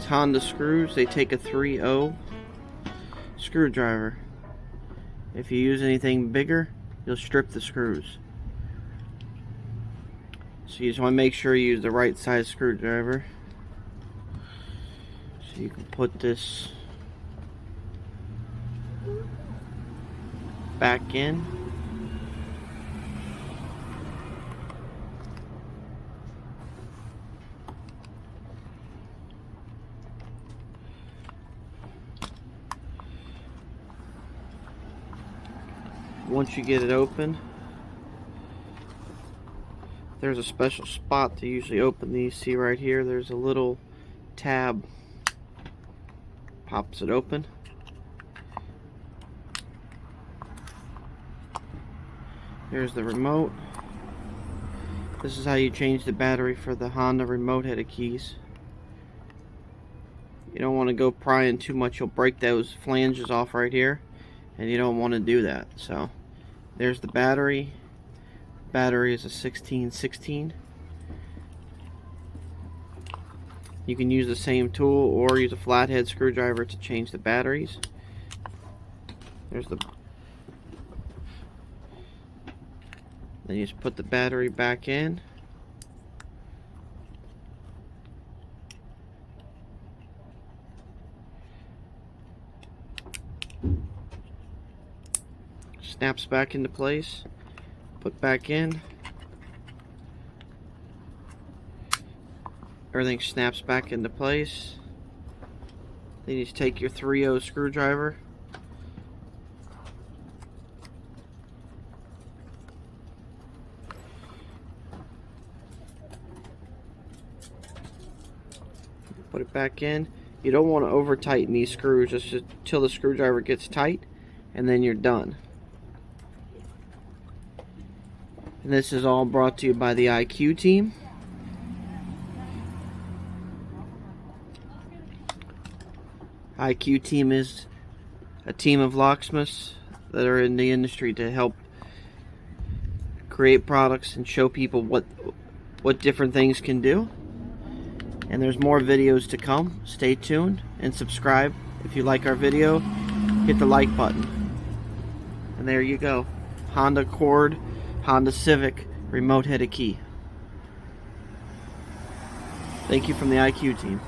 Honda screws, they take a 3/0 screwdriver. If you use anything bigger, you'll strip the screws. So you just want to make sure you use the right size screwdriver. So you can put this back in. Once you get it open, there's a special spot to usually open these. See right here, there's a little tab. Pops it open. There's the remote. This is how you change the battery for the Honda remote headed keys. You don't want to go prying too much, you'll break those flanges off right here, and you don't want to do that. So there's the battery. Battery is a 1616. You can use the same tool or use a flathead screwdriver to change the batteries. There's the. Then you just put the battery back in. Snaps back into place. Put back in. Everything snaps back into place. Then you just take your 3/0 screwdriver. Put it back in. You don't want to over tighten these screws, just until the screwdriver gets tight, and then you're done. And this is all brought to you by the IQ team. IQ team is a team of locksmiths that are in the industry to help create products and show people what different things can do. And there's more videos to come. Stay tuned and subscribe. If you like our video, hit the like button. And there you go. Honda Accord, Honda Civic, remote headed key. Thank you from the IQ team.